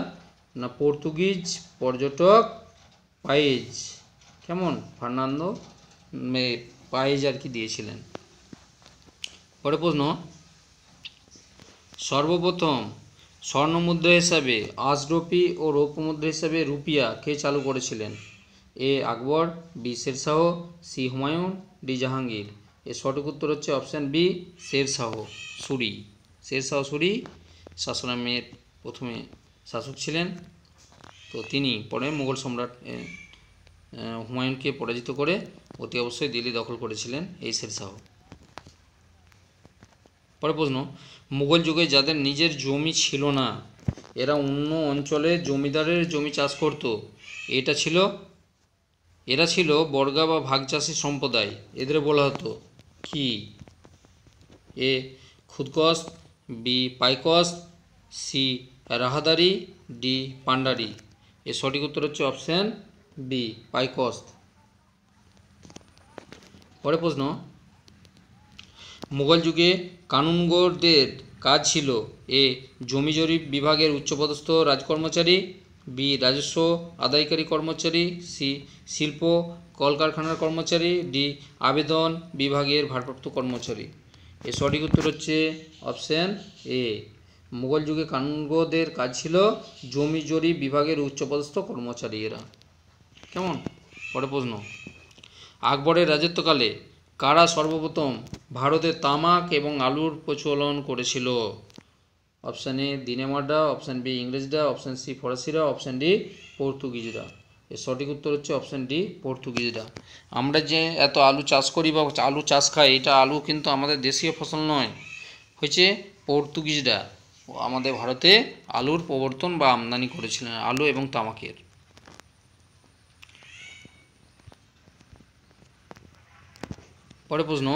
না পর্তুগিজ পর্যটক পায়েজ। কেমন? ফার্নান্দো পায়েজ আর কি দিয়েছিলেন। পরে প্রশ্ন, সর্বপ্রথম স্বর্ণমুদ্রা হিসাবে আজরফি ও রৌপ্য মুদ্রা হিসাবে রুপিয়া কে চালু করেছিলেন? A Akbar, B Sher Shah, C Humayun, D Jahangir. এর সঠিক উত্তর হচ্ছে অপশান বি শেরশাহ সুরি। শেরশাহ সুরি শাসনামের প্রথমে শাসক ছিলেন। তো তিনি পরে মুঘল সম্রাট হুমায়ুনকে পরাজিত করে অতি অবশ্যই দিল্লি দখল করেছিলেন এই শেরশাহ। পরে প্রশ্ন, মুঘল যুগে যাদের নিজের জমি ছিল না, এরা অন্য অঞ্চলে জমিদারের জমি চাষ করত, এরা ছিল বর্গা বা ভাগচাষী সম্প্রদায়। এদের বলা হতো কি? এ খুদকস্ত, বি পাইকস্ত, সি রাহাদারি, ডি পান্ডারি। এর সঠিক উত্তর হচ্ছে অপশান বি পাইকস্ত। পরে প্রশ্ন, মুঘল যুগে কানুনগোদের কাজ ছিল এ জমি জরিপ বিভাগের উচ্চপদস্থ রাজকর্মচারী, বি রাজস্ব আদায়কারী কর্মচারী, সি শিল্প কলকারখানার কর্মচারী, ডি আবেদন বিভাগের ভারপ্রাপ্ত কর্মচারী। এর সঠিক উত্তর হচ্ছে অপশান এ। মুঘল যুগে কানুনগোদের কাজ ছিল জমি জরিপ বিভাগের উচ্চপদস্থ কর্মচারী এরা। কেমন? পরে প্রশ্ন, আকবরের রাজত্বকালে কারা সর্বপ্রথম ভারতে তামাক এবং আলুর প্রচলন করেছিল? অপশান এ দিনেমাররা, অপশান বি ইংরেজরা, অপশান সি ফরাসিরা, অপশান ডি পর্তুগিজরা। এর সঠিক উত্তর হচ্ছে অপশান ডি, পর্তুগিজরা। আমরা যে এত আলু চাষ করি বা আলু চাষ খাই, এটা আলু কিন্তু আমাদের দেশীয় ফসল নয়, হচ্ছে পর্তুগিজরা আমাদের ভারতে আলুর প্রবর্তন বা আমদানি করেছিলেন, আলু এবং তামাকের। পরে প্রশ্ন,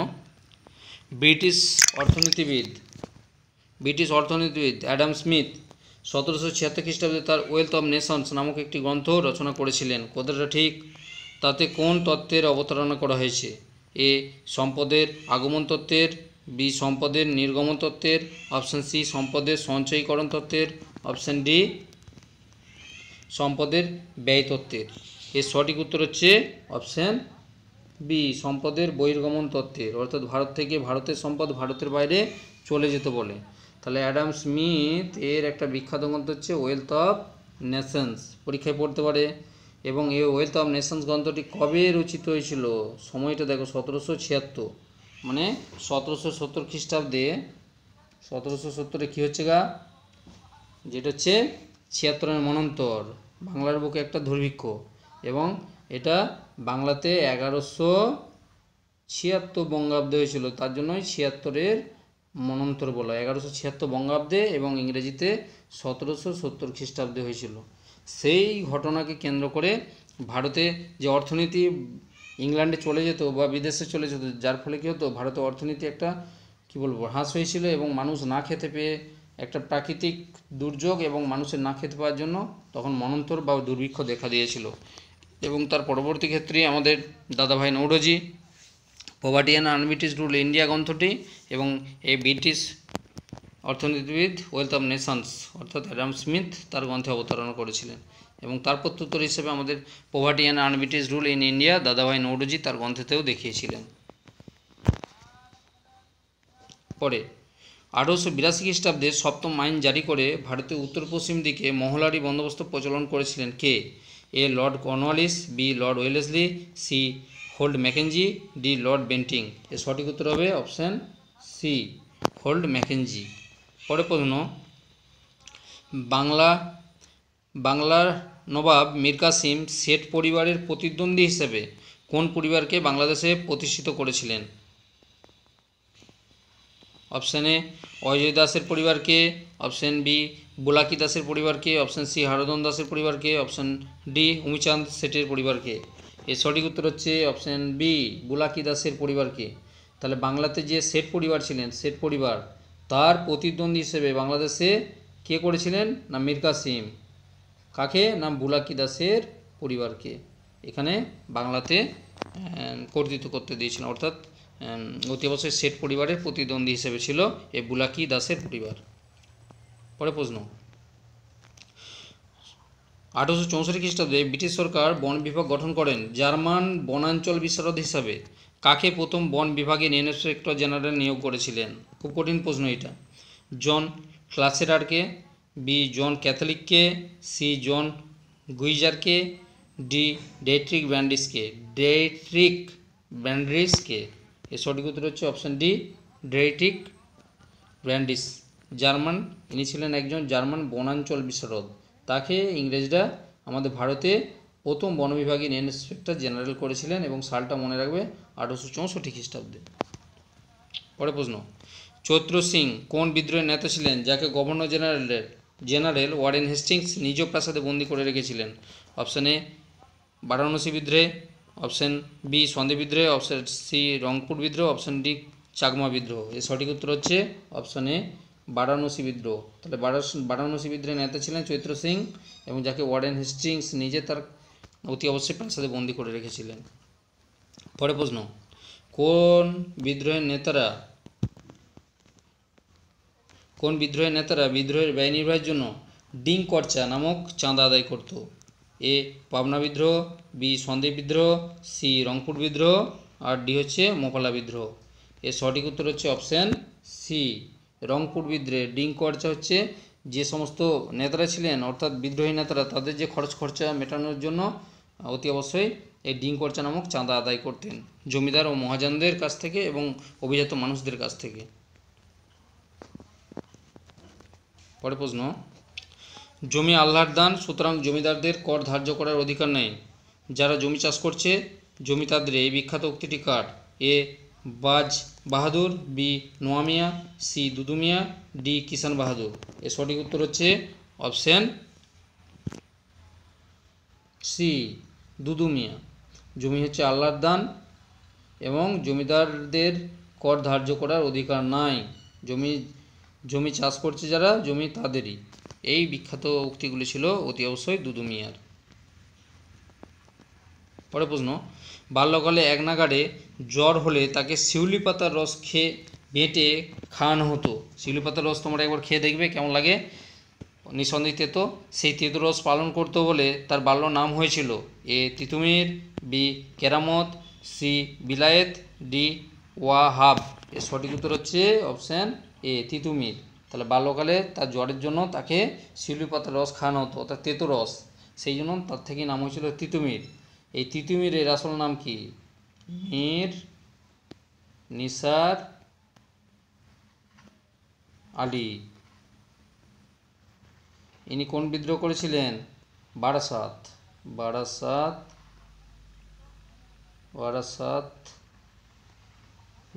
ব্রিটিশ অর্থনীতিবিদ অ্যাডাম স্মিথ 1776 খ্রিস্টাব্দে তার ওয়েলথ অফ নেশনস নামক একটি গ্রন্থ রচনা করেছিলেন। কথাটা ঠিক? তাতে কোন তত্ত্বের অবতারণা করা হয়েছে? এ সম্পদের আগমন তত্ত্বের, বি সম্পদের নির্গমন তত্ত্বের, অপশান সি সম্পদের সঞ্চয়ীকরণ তত্ত্বের, অপশান ডি সম্পদের ব্যয় তত্ত্বের। এর সঠিক উত্তর হচ্ছে অপশান বি সম্পদের বহির্গমন তত্ত্বের, অর্থাৎ ভারত থেকে ভারতের সম্পদ ভারতের বাইরে চলে যেতে বলে। তাহলে অ্যাডাম স্মিথ এর একটা বিখ্যাত গ্রন্থ হচ্ছে ওয়েলথ অফ নেশনস, পরীক্ষায় পড়তে পারে। এবং এই ওয়েলথ অফ নেশনস গ্রন্থটি কবে রচিত হয়েছিল? সময়টা দেখো, 1776, মানে 1770 খ্রিস্টাব্দে। 1770-এ কী হচ্ছে গা, যেটা হচ্ছে 76-এর মন্বন্তর, বাংলার বুকে একটা দুর্ভিক্ষ, এবং এটা বাংলাতে 1176 বঙ্গাব্দে হয়েছিল, তার জন্যই 76-এর মন্বন্তর বলা হয়। 1176 বঙ্গাব্দে এবং ইংরেজিতে 1770 খ্রিস্টাব্দে হয়েছিল। সেই ঘটনাকে কেন্দ্র করে ভারতে যে অর্থনীতি ইংল্যান্ডে চলে যেত বা বিদেশে চলে যেত, যার ফলে কী হতো, ভারতের অর্থনীতি একটা কী বলবো হ্রাস হয়েছিল, এবং মানুষ না খেতে পেয়ে একটা প্রাকৃতিক দুর্যোগ এবং মানুষের না খেতে পাওয়ার জন্য তখন মন্বন্তর বা দুর্ভিক্ষ দেখা দিয়েছিল। এবং তার পরবর্তী ক্ষেত্রে আমাদের দাদাভাই Naoroji poverty and un-British rule India গ্রন্থটি এবং এই ব্রিটিশ অর্থনীতিবিদ ওয়েলথ অফ নেশনস অর্থাৎ অ্যাডাম স্মিথ তার গ্রন্থে অবতারণা করেছিলেন। এবং তার প্রত্যুত্তর হিসেবে আমাদের poverty and un-British rule in India দাদাভাই নৌরোজি তার গ্রন্থেতেও দেখিয়েছিলেন। পরে 1882 খ্রিস্টাব্দে সপ্তম আইন জারি করে ভারতের উত্তর পশ্চিম দিকে মহলারি বন্দোবস্ত প্রচলন করেছিলেন কে? A lord Cornwallis, B lord Wellesley, C Holt Mackenzie, D lord Bentinck. এর সঠিক উত্তর হবে অপশান সি হোল্ড ম্যাকেঞ্জি। পরে প্রশ্ন, বাংলার নবাব মীর কাসিম শেঠ পরিবারের প্রতিদ্বন্দ্বী হিসেবে কোন পরিবারকে বাংলাদেশে প্রতিষ্ঠিত করেছিলেন? অপশান এ অজয় দাসের পরিবারকে, অপশান বি বুলাকি দাসের পরিবারকে, অপশান সি হারদন দাসের পরিবারকে, অপশান ডি উমিচাঁদ শেঠের পরিবারকে। এর সঠিক উত্তর হচ্ছে অপশান বি বুলাকি দাসের পরিবারকে। তাহলে বাংলাতে যে শেঠ পরিবার ছিলেন, শেঠ পরিবার, তার প্রতিদ্বন্দ্বী হিসেবে বাংলাদেশে কে করেছিলেন না মীর কাসিম। কাকে? না বুলাকি দাসের পরিবারকে এখানে বাংলাতে কর্তৃত্ব করতে দিয়েছিলেন, অর্থাৎ অতি অবশ্যই শেঠ পরিবারের প্রতিদ্বন্দ্বী হিসেবে ছিল এই বুলাকি দাসের পরিবার। পরে প্রশ্ন, 1864 খ্রিস্টাব্দে ব্রিটিশ সরকার বন বিভাগ গঠন করেন। জার্মান বনাঞ্চল বিশারদ হিসাবে কাকে প্রথম বন বিভাগের ইন্সপেক্টর জেনারেল নিয়োগ করেছিলেন? খুব কঠিন প্রশ্ন এটা। জন ক্লাসেরারকে, বি জন ক্যাথলিককে, সি জন গুইজারকে, ডি ডেট্রিক ব্র্যান্ডিসকে। এর সঠিক উত্তর হচ্ছে অপশান ডি ডেট্রিক ব্র্যান্ডিস। জার্মান, ইনি ছিলেন একজন জার্মান বনাঞ্চল বিশারদ। তাকে ইংরেজরা আমাদের ভারতে প্রথম বন বিভাগের ইন্সপেক্টর জেনারেল করেছিলেন, এবং সালটা মনে রাখবে 1864 খ্রিস্টাব্দে। পরে প্রশ্ন, চৈত্র সিং কোন বিদ্রোহের নেতা ছিলেন যাকে গভর্নর জেনারেল ওয়ারেন হেস্টিংস নিজ প্রাসাদে বন্দী করে রেখেছিলেন? অপশান এ বারাণসী বিদ্রোহে, অপশান বি সন্ধি বিদ্রোহে, অপশান সি রংপুর বিদ্রোহ, অপশান ডি চাকমা বিদ্রোহ। এর সঠিক উত্তর হচ্ছে অপশান এ বারাণসী বিদ্রোহ। তাহলে বারাণসী বিদ্রোহের নেতা ছিলেন চৈত্র সিং, এবং যাকে ওয়ারেন হেস্টিংস নিজে তার অতি অবশ্যই প্রাসাদে বন্দী করে রেখেছিলেন। পরে প্রশ্ন, কোন বিদ্রোহের নেতারা বিদ্রোহের ব্যয় নির্বাহের জন্য ডিং খরচা নামক চাঁদা আদায় করত? এ পাবনা বিদ্রোহ, বি সন্দেহ বিদ্রোহ, সি রংপুর বিদ্রোহ, আর ডি হচ্ছে মোপালা বিদ্রোহ। এর সঠিক উত্তর হচ্ছে অপশান সি রংপুর বিদ্রোহে ডিং খরচা হচ্ছে যে সমস্ত নেতারা ছিলেন, অর্থাৎ বিদ্রোহী নেতারা, তাদের যে খরচা মেটানোর জন্য অতি অবশ্যই এই ডিং খরচা নামক চাঁদা আদায় করতেন জমিদার ও মহাজনদের কাছ থেকে এবং অভিজাত মানুষদের কাছ থেকে। পরে প্রশ্ন, জমি আল্লাহর দান, সুতরাং জমিদারদের কর ধার্য করার অধিকার নেই। যারা জমি চাষ করছে জমি তাদের। এই বিখ্যাত উক্তিটি কার? এ বাজ বাহাদুর, বি নোয়া মিয়া, সি দুদু মিয়া, ডি কিষান বাহাদুর। এর সঠিক উত্তর হচ্ছে অপশান সি দুদু মিয়া। জমি হচ্ছে আল্লাহর দান এবং জমিদারদের কর ধার্য করার অধিকার নাই। জমি চাষ করছে যারা জমি তাদেরই। এই বিখ্যাত উক্তিগুলি ছিল অতি অবশ্যই দুদু মিয়ার। পরে প্রশ্ন, বাল্যকালে এক নাগাড়ে জ্বর হলে তাকে শিউলি পাতার রস বেটে খাওয়ানো হতো। শিউলি পাতার রস তোমরা একবার খেয়ে দেখবে কেমন লাগে, নিঃসন্দেহে তেতো। সেই তেতো রস পালন করতে বলে তার বাল্য নাম হয়েছিল এ তিতুমির, বি কেরামত, সি বিলায়েত, ডি ওয়াহাব। এর সঠিক উত্তর হচ্ছে অপশান এ তিতুমির। তাহলে বাল্যকালে তার জ্বরের জন্য তাকে শিউলি পাতার রস খাওয়ানো হতো, অর্থাৎ তেতো রস, সেই জন্য তার থেকে নাম হয়েছিল তিতুমির। এই তিতুমিরের আসল নাম কি? মীর নিসার আলী। ইনি কোন বিদ্রোহ করেছিলেন? বারাসাত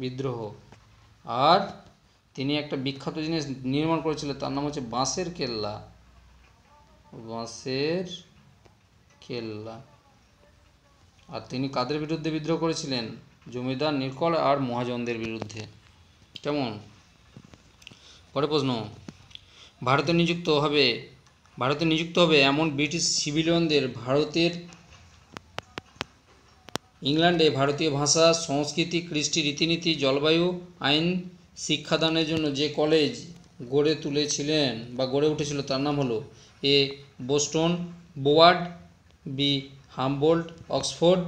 বিদ্রোহ। আর তিনি একটা বিখ্যাত জিনিস নির্মাণ করেছিলেন, তার নাম হচ্ছে বাঁশের কেল্লা। আর তিনি কাদের বিরুদ্ধে বিদ্রোহ করেছিলেন? জমিদার নিরকল আর মহাজনদের বিরুদ্ধে। কেমন? পরে প্রশ্ন, ভারতে নিযুক্ত হবে এমন ব্রিটিশ সিভিলিয়নদের ইংল্যান্ডে ভারতীয় ভাষা, সংস্কৃতি, কৃষ্টি, রীতিনীতি, জলবায়ু, আইন শিক্ষাদানের জন্য যে কলেজ গড়ে উঠেছিল তার নাম হলো এ বোস্টন, বোওয়ার্ড, B Humboldt, Oxford,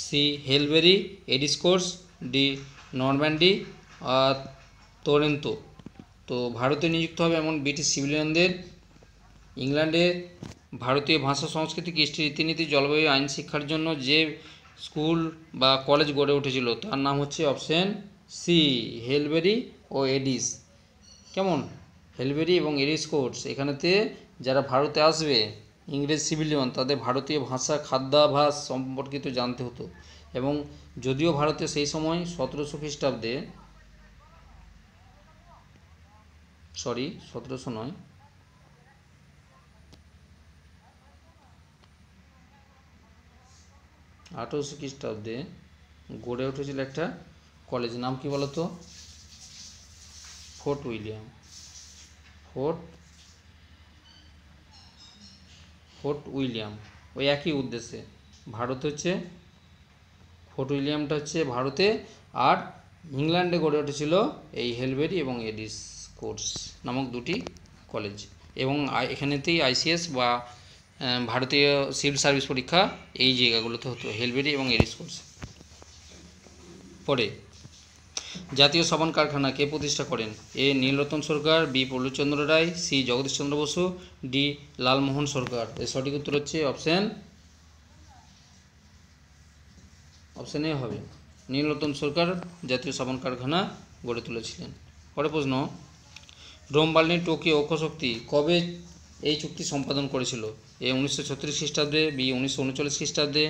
C Haileybury, Addiscombe, D Normandy আর টরেন্টো। তো ভারতে নিযুক্ত হবে এমন ব্রিটিশ সিভিলিয়নদের ইংল্যান্ডে ভারতীয় ভাষা, সংস্কৃতি, কৃষ্টি, রীতিনীতি, জলবায়ু, আইন শিক্ষার জন্য যে স্কুল বা কলেজ গড়ে উঠেছিল তার নাম হচ্ছে অপশান সি হেলবেরি ও এডিস। কেমন? হেলবেরি এবং এডিস কোর্স। এখানেতে যারা ভারতে আসবে ইংরেজ সিভিলিয়ন, তাদের ভারতীয় ভাষা, খাদ্যাভ্যাস সম্পর্কিত জানতে হতো। এবং যদিও ভারতে সেই সময় 1700 খ্রিস্টাব্দে 1700 নয়, 1800 খ্রিস্টাব্দে গড়ে উঠেছিল একটা কলেজ। নাম কি বলতো? Fort William. ওই একই উদ্দেশ্যে। ভারত হচ্ছে ফোর্ট উইলিয়ামটা হচ্ছে ভারতে, আর ইংল্যান্ডে গড়ে উঠেছিল এই হেলবেরি এবং এডিস কোর্স নামক দুটি কলেজ। এবং এখানেতেই আইসিএস বা ভারতীয় সিভিল সার্ভিস পরীক্ষা এই জায়গাগুলোতে হতো, হেলবেরি এবং এডিস কোর্স। পরে, জাতীয় সাবান কারখানা কে প্রতিষ্ঠা করেন? এ নীলরতন সরকার, বি প্রফুল্লচন্দ্র রায়, সি জগদীশচন্দ্র বসু, ডি লালমোহন সরকার। এর সঠিক উত্তর হচ্ছে অপশান এ হবে। নীলরতন সরকার জাতীয় সাবান কারখানা গড়ে তুলেছিলেন। পরে প্রশ্ন, রোম, বার্লিন, টোকিও অক্ষশক্তি কবে এই চুক্তি সম্পাদন করেছিল? এ 1936 খ্রিস্টাব্দে, বি 1939 খ্রিস্টাব্দে,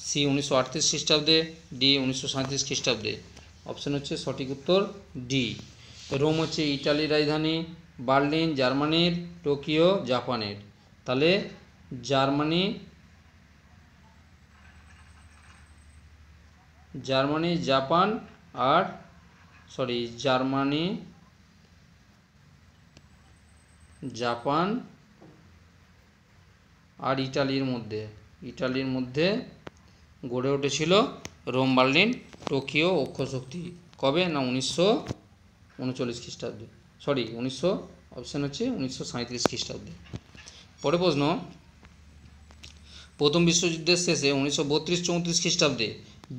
সি 1938 খ্রিস্টাব্দে, ডি 1937 খ্রিস্টাব্দে। অপশান হচ্ছে সঠিক উত্তর ডি। রোম হচ্ছে ইটালির রাজধানী, বার্লিন জার্মানির, টোকিও জাপানের। তাহলে জার্মানি, জাপান আর জাপান আর ইটালির মধ্যে গড়ে উঠেছিল রোম, বার্লিন, টোকিও অক্ষশক্তি। কবে? না 1939 খ্রিস্টাব্দে। অপশান হচ্ছে 1937 খ্রিস্টাব্দে। পরে প্রশ্ন, প্রথম বিশ্বযুদ্ধের শেষে 1932-34 খ্রিস্টাব্দে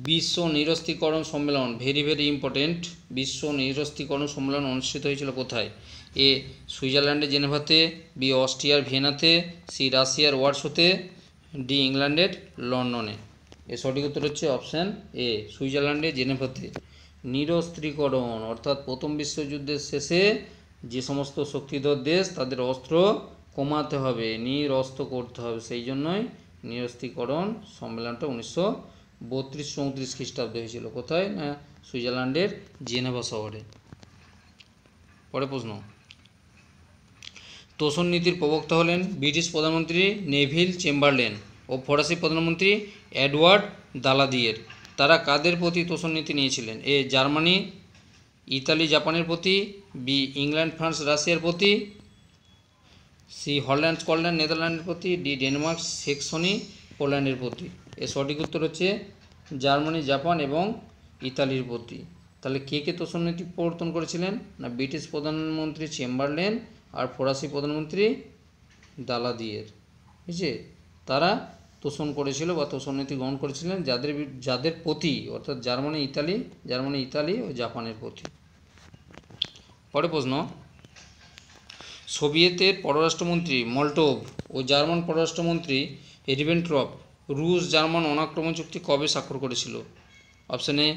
বিশ্ব নিরস্ত্রীকরণ সম্মেলন, ভেরি ইম্পর্টেন্ট, বিশ্ব নিরস্ত্রীকরণ সম্মেলন অনুষ্ঠিত হয়েছিল কোথায়? এ সুইজারল্যান্ডের জেনেভাতে, বি অস্ট্রিয়ার ভিয়েনাতে, সি রাশিয়ার ওয়ারশোতে, ডি ইংল্যান্ডের লন্ডনে। এর সঠিক উত্তর হচ্ছে অপশান এ সুইজারল্যান্ডের জেনেভাতে। নিরস্ত্রীকরণ অর্থাৎ প্রথম বিশ্বযুদ্ধের শেষে যে সমস্ত শক্তিধর দেশ তাদের অস্ত্র কমাতে হবে, নিরস্ত্র করতে হবে, সেই জন্যই নিরস্ত্রীকরণ সম্মেলনটা 1932-34 খ্রিস্টাব্দে হয়েছিল। কোথায়? না সুইজারল্যান্ডের জেনেভা শহরে। পরে প্রশ্ন, তোষণ নীতির প্রবক্তা হলেন ব্রিটিশ প্রধানমন্ত্রী নেভিল চেম্বারলেন ও ফরাসি প্রধানমন্ত্রী এডওয়ার্ড দালাদিয়ের। তারা কাদের প্রতি তোষণ নীতি নিয়েছিলেন? এ জার্মানি, ইতালি, জাপানের প্রতি, বি ইংল্যান্ড, ফ্রান্স, রাশিয়ার প্রতি, সি হল্যান্ড, স্কটল্যান্ড, নেদারল্যান্ডের প্রতি, ডি ডেনমার্ক, সেক্সনি, পোল্যান্ডের প্রতি। এর সঠিক উত্তর হচ্ছে জার্মানি, জাপান এবং ইতালির প্রতি। তাহলে কে কে তোষণ নীতি প্রবর্তন করেছিলেন? না ব্রিটিশ প্রধানমন্ত্রী চেম্বারলেন আর ফরাসি প্রধানমন্ত্রী দালাদিয়ের। বুঝছে? তারা তোষণ করেছিল বা তোষণ নীতি গ্রহণ করেছিলেন যাদের প্রতি, অর্থাৎ জার্মানি, ইতালি ও জাপানের প্রতি। পরে প্রশ্ন, সোভিয়েতের পররাষ্ট্রমন্ত্রী মলটোভ ও জার্মান পররাষ্ট্রমন্ত্রী রিবেনট্রপ রুশ জার্মান অনাক্রমণ চুক্তি কবে স্বাক্ষর করেছিল? Option A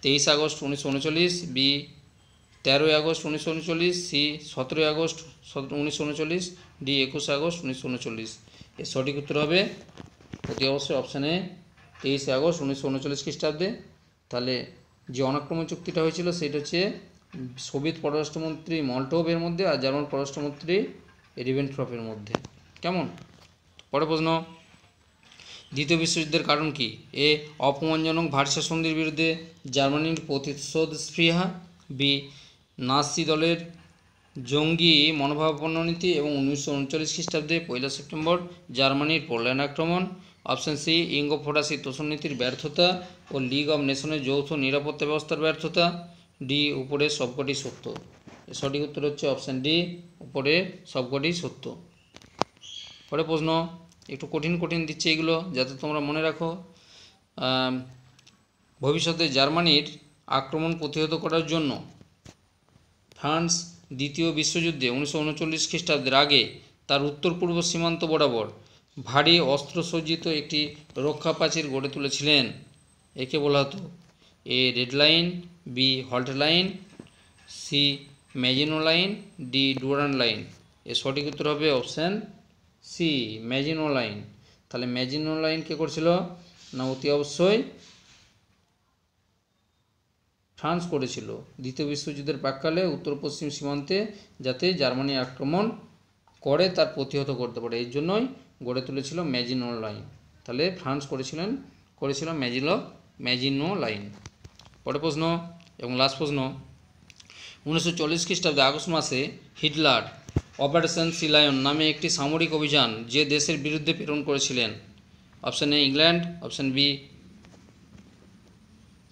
23 August 1939, B 13 August 1939, C 17 August 1939, D 21 August 1939। এর সঠিক উত্তর হবে অতি অবশ্যই অপশান এ 23 আগস্ট 1939 খ্রিস্টাব্দে। তাহলে যে অনাক্রমণ চুক্তিটা হয়েছিল সেটা হচ্ছে সোভিয়েত পররাষ্ট্রমন্ত্রী মলটোভের মধ্যে আর জার্মান পররাষ্ট্রমন্ত্রী রিবেনট্রপের মধ্যে। কেমন? পরে প্রশ্ন, দ্বিতীয় বিশ্বযুদ্ধের কারণ কি? এ অপমানজনক ভার্সাই সন্ধির বিরুদ্ধে জার্মানির প্রতিশোধ স্পৃহা, বি নাৎসি দলের জঙ্গি মনোভাবাপন্ন নীতি এবং 1939 খ্রিস্টাব্দে 1 সেপ্টেম্বর জার্মানির পোল্যান্ড আক্রমণ, অপশন সি ইঙ্গো ফরাসি তোষণ নীতির ব্যর্থতা ও লিগ অব নেশনের যৌথ নিরাপত্তা ব্যবস্থার ব্যর্থতা, ডি উপরের সবকটি সত্য। সঠিক উত্তর হচ্ছে অপশান ডি উপরের সবকটি সত্য। পরে প্রশ্ন, একটু কঠিন দিচ্ছে এগুলো যাতে তোমরা মনে রাখো। ভবিষ্যতে জার্মানির আক্রমণ প্রতিহত করার জন্য ফ্রান্স দ্বিতীয় বিশ্বযুদ্ধে 1939 খ্রিস্টাব্দের আগে তার উত্তর পূর্ব সীমান্ত বরাবর ভারী অস্ত্রসজ্জিত একটি রক্ষা প্রাচীর গড়ে তুলেছিলেন। একে বলা হতো A red line, B halt line, C Maginot line, D Durand line. এর সঠিক উত্তর হবে অপশান সি ম্যাজিনো লাইন। তাহলে ম্যাজিনো লাইন কে করেছিল? না অতি অবশ্যই ফ্রান্স করেছিল। দ্বিতীয় বিশ্বযুদ্ধের প্রাক্কালে উত্তর পশ্চিম সীমান্তে যাতে জার্মানি আক্রমণ করে তার প্রতিহত করতে পারে, এই জন্যই গড়ে তুলেছিল ম্যাজিনো লাইন। তাহলে ফ্রান্স করেছিল ম্যাজিনো লাইন। পরে প্রশ্ন এবং লাস্ট প্রশ্ন, 1940 খ্রিস্টাব্দে আগস্ট মাসে হিটলার অপারেশন সি লায়ন নামে একটি সামরিক অভিযান যে দেশের বিরুদ্ধে প্রেরণ করেছিলেন? Option A England, option B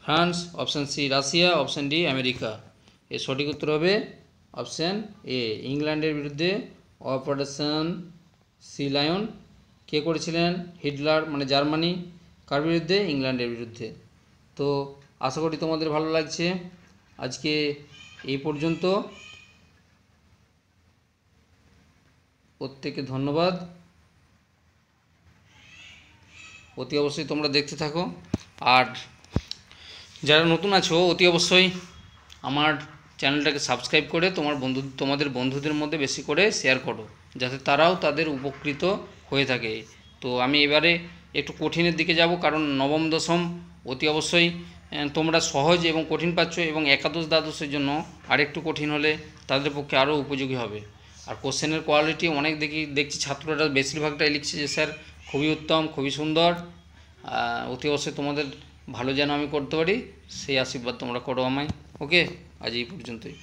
France, option C Russia, option D America. এর সঠিক উত্তর হবে অপশান এ ইংল্যান্ডের বিরুদ্ধে অপারেশন সি লায়ন কে করেছিলেন? হিটলার মানে জার্মানি। কার বিরুদ্ধে? ইংল্যান্ডের বিরুদ্ধে। তো আশা করি তোমাদের ভালো লাগছে। আজকে এই পর্যন্ত। প্রত্যেককে ধন্যবাদ। অতি অবশ্যই তোমরা দেখতে থাকো, আর যারা নতুন আছো অতি অবশ্যই আমার চ্যানেলটাকে সাবস্ক্রাইব করে তোমাদের বন্ধুদের মধ্যে বেশি করে শেয়ার করো যাতে তারাও তাদের উপকৃত হয়ে থাকে। তো আমি এবারে একটু কঠিনের দিকে যাব, কারণ নবম দশম অতি অবশ্যই তোমরা সহজ এবং কঠিন পাচ্ছ, এবং একাদশ দ্বাদশের জন্য আরেকটু কঠিন হলে তাদের পক্ষে আরও উপযোগী হবে। আর কোশ্চেনের কোয়ালিটি অনেক দেখছি ছাত্ররা বেশিরভাগটাই লিখছে যে স্যার খুবই উত্তম, খুবই সুন্দর। অতি অবশ্যই তোমাদের ভালো যেন আমি করতে পারি সেই আশীর্বাদ তোমরা করো আমায়। ওকে, আজ এই পর্যন্তই।